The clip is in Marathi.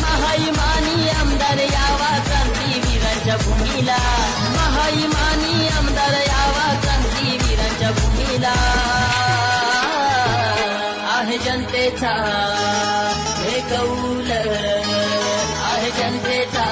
महाइमानी आमदार यावा क्रांतीवीरांच्या भूमीला, महाइमानी आमदार यावा क्रांतीवीरांच्या भूमीला. आहे जनतेचा हे कौल, आहे जनतेचा